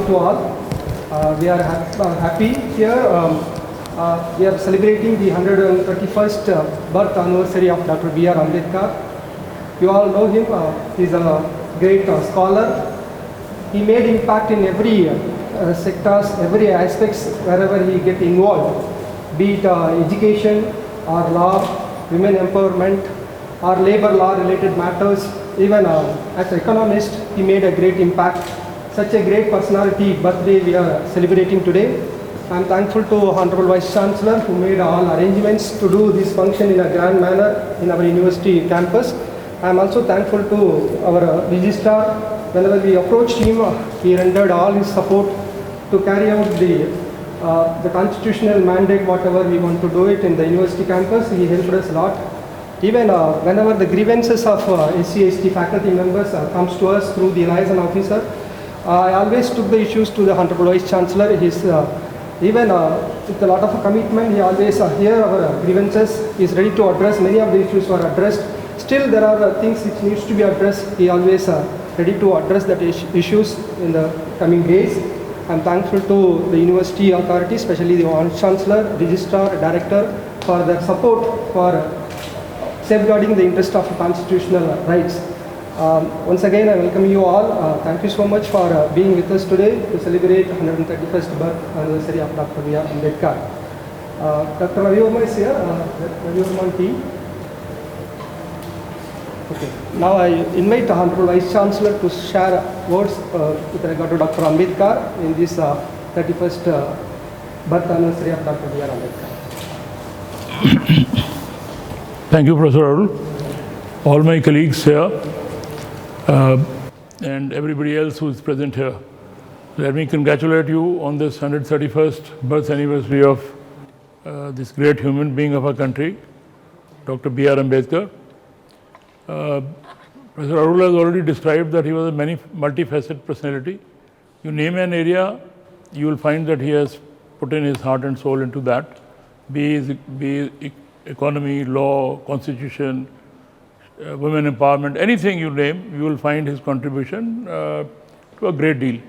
to all. We are happy here. We are celebrating the 131st birth anniversary of Dr. B.R. Ambedkar. You all know him. He is a great scholar. He made impact in every sectors, every aspects wherever he get involved, be it education or law, women empowerment, or labor law related matters. Even as an economist, he made a great impact. Such a great personality birthday we are celebrating today. I am thankful to Honorable Vice Chancellor who made all arrangements to do this function in a grand manner in our university campus. I am also thankful to our registrar. Whenever we approached him, he rendered all his support to carry out the constitutional mandate, whatever we want to do it in the university campus. He helped us a lot. Even whenever the grievances of SC/ST faculty members comes to us through the liaison officer, I always took the issues to the Honorable Vice Chancellor. He's even with a lot of commitment, he always hear our grievances. He is ready to address. Many of the issues were addressed. Still, there are things which needs to be addressed. He always ready to address that issues in the coming days. I am thankful to the university authorities, especially the Vice Chancellor, Registrar, Director, for their support for safeguarding the interest of constitutional rights. Once again, I welcome you all. Thank you so much for being with us today to celebrate 131st birth anniversary of Dr. B.R. Ambedkar. Dr. Ravi Verma is here. Ravi Verma team. Okay. Now I invite the Honorable Vice Chancellor to share words with regard to Dr. Ambedkar in this 31st birth anniversary of Dr. B.R. Ambedkar. Thank you, Professor Arul. All my colleagues here and everybody else who is present here. Let me congratulate you on this 131st birth anniversary of this great human being of our country, Dr. B.R. Ambedkar. Professor Arul has already described that he was a multifaceted personality. You name an area, you will find that he has put in his heart and soul into that, be economy, law, constitution, women empowerment, anything you name, you will find his contribution to a great deal.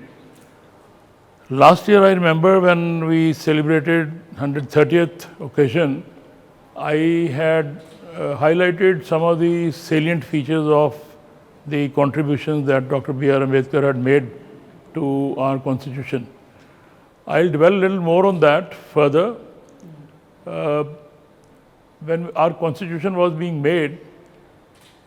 Last year, I remember when we celebrated 130th occasion, I had highlighted some of the salient features of the contributions that Dr. B.R. Ambedkar had made to our constitution. I'll dwell a little more on that further. When our constitution was being made,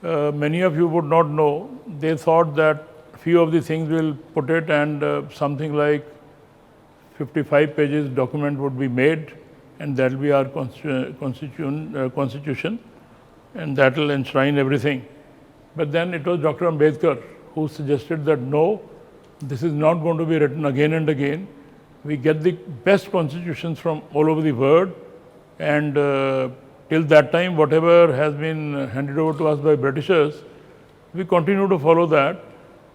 many of you would not know, they thought that few of the things will put it and something like 55 pages document would be made, and that will be our constitution, and that will enshrine everything. But then it was Dr. Ambedkar who suggested that no, this is not going to be written again and again. We get the best constitutions from all over the world, and till that time, whatever has been handed over to us by Britishers, we continue to follow that.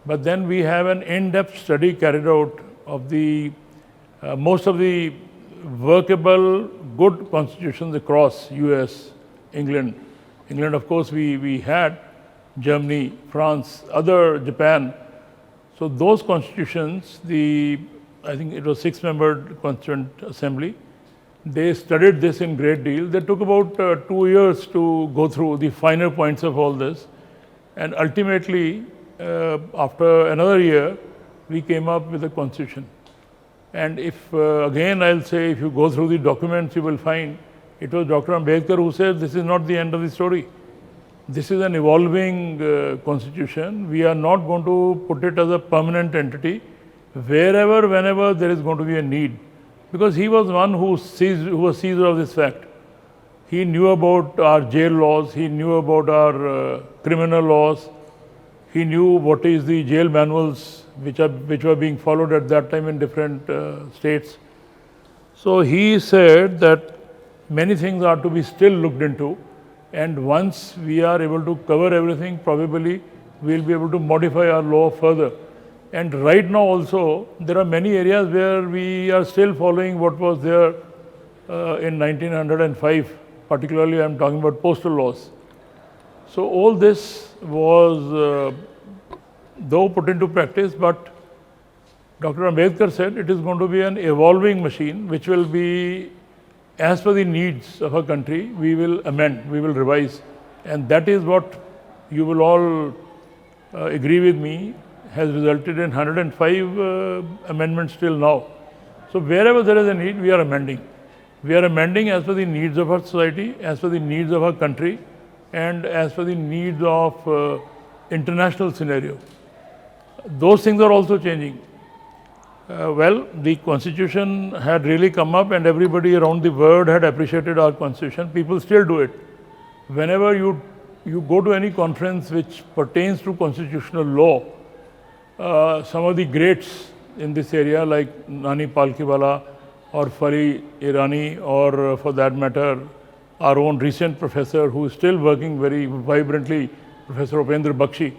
But then we have an in-depth study carried out of the most of the workable, good constitutions across US, England. England, of course, we had Germany, France, Japan. So those constitutions, I think it was 6-membered Constituent Assembly, they studied this in great deal. They took about 2 years to go through the finer points of all this. And ultimately, after another year, we came up with a constitution. And if, again, I'll say, if you go through the documents, you will find it was Dr. Ambedkar who said this is not the end of the story. This is an evolving constitution. We are not going to put it as a permanent entity wherever, whenever there is going to be a need. Because he was one who was seized of this fact. He knew about our jail laws, he knew about our criminal laws, he knew what is the jail manuals which were being followed at that time in different states. So he said that many things are to be still looked into, and once we are able to cover everything, probably we will be able to modify our law further. And right now also, there are many areas where we are still following what was there in 1905, particularly I am talking about postal laws. So all this was, though put into practice, but Dr. Ambedkar said it is going to be an evolving machine which will be as per the needs of our country. We will amend, we will revise, and that is what you will all agree with me has resulted in 105 amendments till now. So wherever there is a need, we are amending. We are amending as per the needs of our society, as per the needs of our country, and as per the needs of international scenario. Those things are also changing. Well, the constitution had really come up and everybody around the world had appreciated our constitution. People still do it. Whenever you go to any conference which pertains to constitutional law, some of the greats in this area like Nani Palkiwala or Fari Irani or for that matter our own recent professor who is still working very vibrantly, Professor Upendra Bakshi,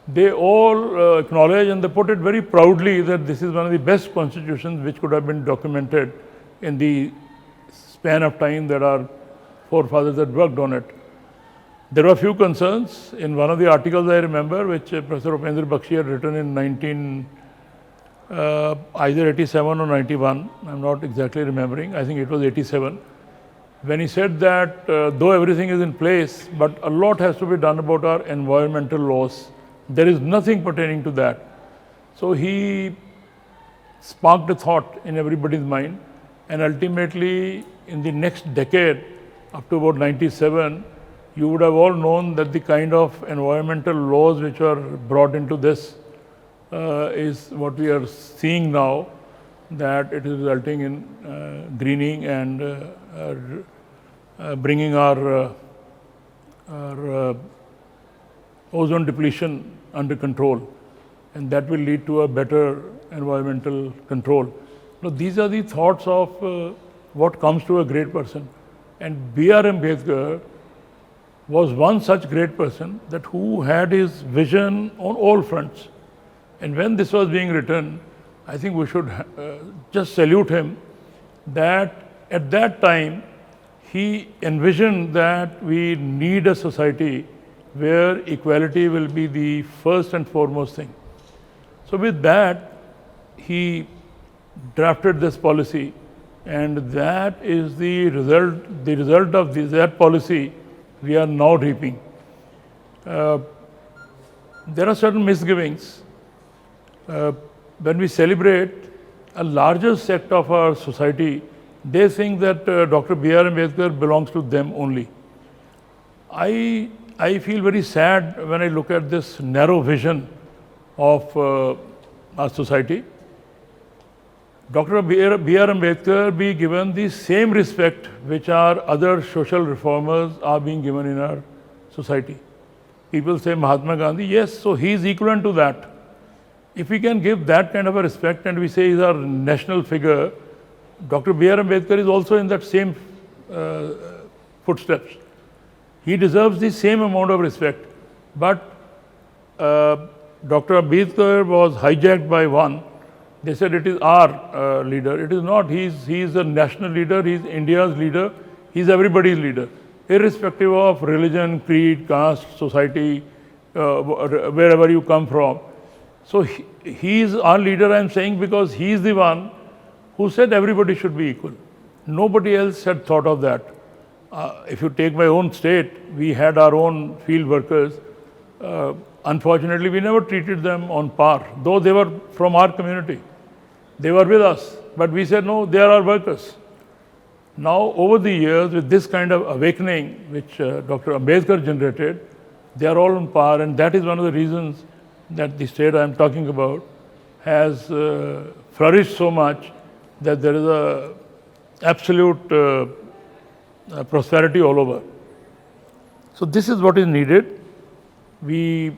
they all acknowledge and they put it very proudly that this is one of the best constitutions which could have been documented in the span of time that our forefathers had worked on it. There were a few concerns in one of the articles I remember which Professor Upendra Bakshi had written in either 87 or 91, I'm not exactly remembering, I think it was 87, when he said that though everything is in place, but a lot has to be done about our environmental laws. There is nothing pertaining to that. So he sparked a thought in everybody's mind, and ultimately in the next decade, up to about 97, you would have all known that the kind of environmental laws which were brought into this is what we are seeing now, that it is resulting in greening and bringing our ozone depletion under control, and that will lead to a better environmental control. Now, these are the thoughts of what comes to a great person, and B.R. Ambedkar was one such great person that who had his vision on all fronts. And when this was being written, I think we should just salute him that at that time he envisioned that we need a society where equality will be the first and foremost thing. So with that, he drafted this policy, and that is the result of that policy we are now reaping. There are certain misgivings. When we celebrate, a larger sect of our society, they think that Dr. B.R. Ambedkar belongs to them only. I feel very sad when I look at this narrow vision of our society. Dr. B.R. Ambedkar be given the same respect which our other social reformers are being given in our society. People say Mahatma Gandhi, yes, so he is equivalent to that. If we can give that kind of a respect and we say he is our national figure, Dr. B.R. Ambedkar is also in that same footsteps. He deserves the same amount of respect, but Dr. Ambedkar was hijacked by one. They said it is our leader. It is not. He is a national leader. He is India's leader. He is everybody's leader, irrespective of religion, creed, caste, society, wherever you come from. So he is our leader, I am saying, because he is the one who said everybody should be equal. Nobody else had thought of that. If you take my own state, we had our own field workers. Unfortunately, we never treated them on par, though they were from our community. They were with us, but we said, no, they are our workers. Now, over the years, with this kind of awakening which Dr. Ambedkar generated, they are all on par, and that is one of the reasons that the state I am talking about has flourished so much that there is a absolute prosperity all over. So this is what is needed. We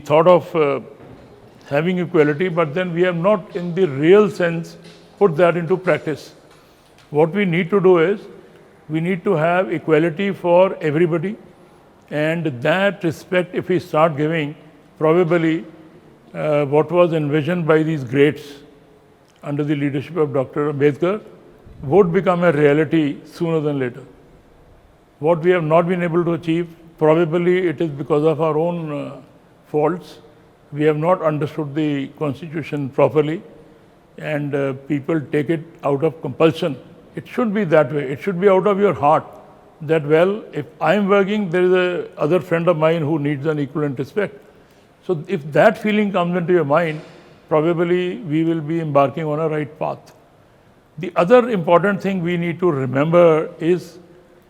thought of having equality, but then we have not in the real sense put that into practice. What we need to do is, we need to have equality for everybody, and that respect, if we start giving, probably what was envisioned by these greats under the leadership of Dr. Ambedkar would become a reality sooner than later. What we have not been able to achieve, probably it is because of our own faults, we have not understood the Constitution properly, and people take it out of compulsion. It should be that way. It should be out of your heart that, well, if I am working, there is a other friend of mine who needs an equivalent respect. So if that feeling comes into your mind, probably we will be embarking on a right path. The other important thing we need to remember is,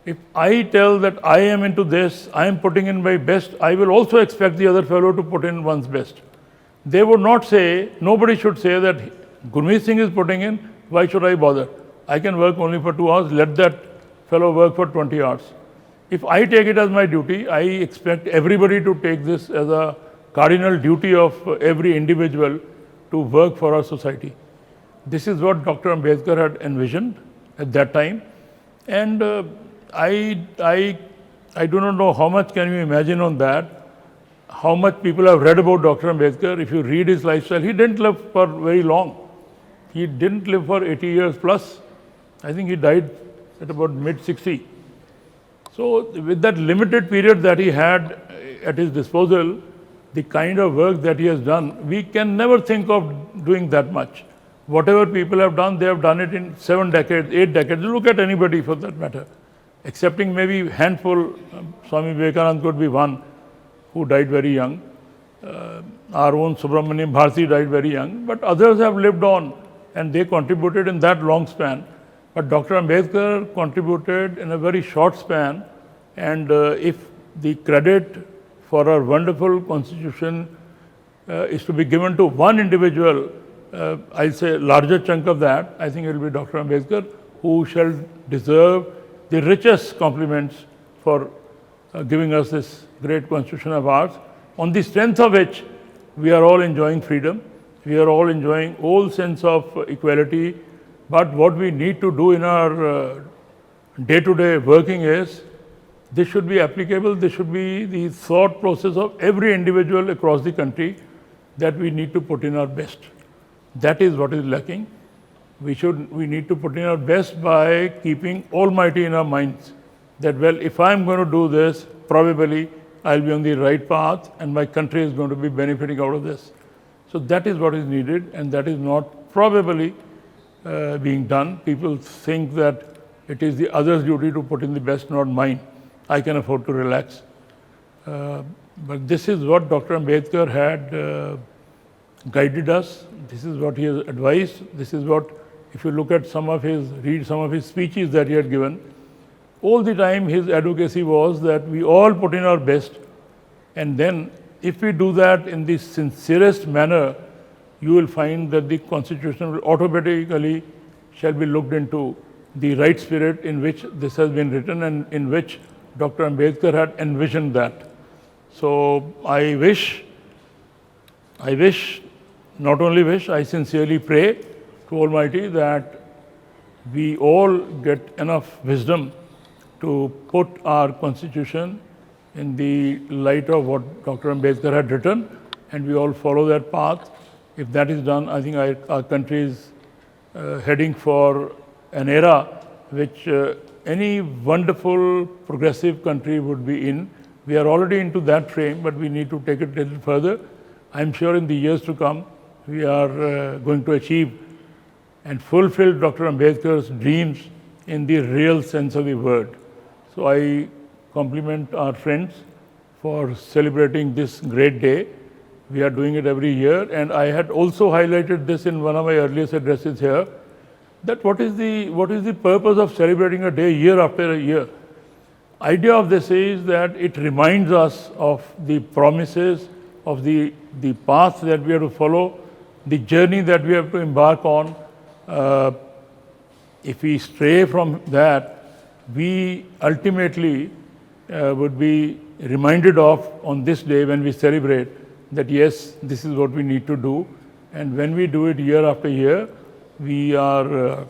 if I tell that I am into this, I am putting in my best, I will also expect the other fellow to put in one's best. They would not say, nobody should say that Gurmeet Singh is putting in, why should I bother? I can work only for 2 hours, let that fellow work for 20 hours. If I take it as my duty, I expect everybody to take this as a cardinal duty of every individual to work for our society. This is what Dr. Ambedkar had envisioned at that time, and I do not know how much can you imagine on that, how much people have read about Dr. Ambedkar. If you read his lifestyle, he didn't live for very long. He didn't live for 80 years plus. I think he died at about mid-60. So with that limited period that he had at his disposal, the kind of work that he has done, we can never think of doing that much. Whatever people have done, they have done it in 7 decades, 8 decades. Look at anybody for that matter, excepting maybe a handful. Swami Vivekananda could be one who died very young. Our own Subramaniam Bharati died very young, but others have lived on and they contributed in that long span. But Dr. Ambedkar contributed in a very short span, and if the credit for our wonderful constitution is to be given to one individual, I'll say a larger chunk of that, I think it will be Dr. Ambedkar, who shall deserve the richest compliments for giving us this great constitution of ours, on the strength of which we are all enjoying freedom, we are all enjoying all sense of equality. But what we need to do in our day-to-day working is, this should be applicable, this should be the thought process of every individual across the country, that we need to put in our best. That is what is lacking. We need to put in our best by keeping Almighty in our minds, that, well, if I am going to do this, probably I'll be on the right path and my country is going to be benefiting out of this. So that is what is needed, and that is not probably being done. People think that it is the other's duty to put in the best, not mine. I can afford to relax. But this is what Dr. Ambedkar had guided us. This is what he has advised. This is what, if you look at read some of his speeches that he had given, all the time his advocacy was that we all put in our best, and then if we do that in the sincerest manner, you will find that the constitution will automatically shall be looked into the right spirit in which this has been written and in which Dr. Ambedkar had envisioned that. So I not only wish, I sincerely pray to Almighty that we all get enough wisdom to put our constitution in the light of what Dr. Ambedkar had written, and we all follow that path. If that is done, I think our country is heading for an era which any wonderful progressive country would be in. We are already into that frame, but we need to take it a little further. I am sure in the years to come, we are going to achieve and fulfill Dr. Ambedkar's dreams in the real sense of the word. So I compliment our friends for celebrating this great day. We are doing it every year, and I had also highlighted this in one of my earliest addresses here, that what is the purpose of celebrating a day year after a year? Idea of this is that it reminds us of the promises, of the path that we have to follow, the journey that we have to embark on. If we stray from that, we ultimately would be reminded of on this day when we celebrate that yes, this is what we need to do. And when we do it year after year, we are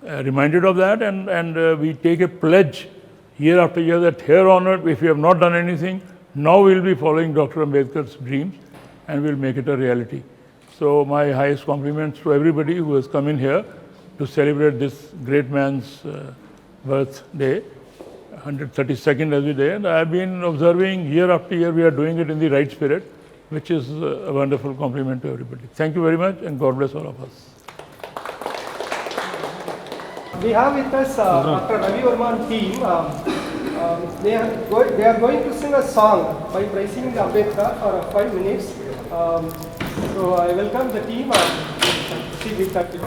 reminded of that, and we take a pledge year after year that here on earth, if we have not done anything, now we will be following Dr. Ambedkar's dreams and we will make it a reality. So my highest compliments to everybody who has come in here to celebrate this great man's birthday, 132nd every day. And I have been observing year after year we are doing it in the right spirit. which is a wonderful compliment to everybody. Thank you very much, and God bless all of us. We have with us Dr. Ravi Varman team. They are going to sing a song by praising Ambedkar for 5 minutes. So I welcome the team. Speak with Dr.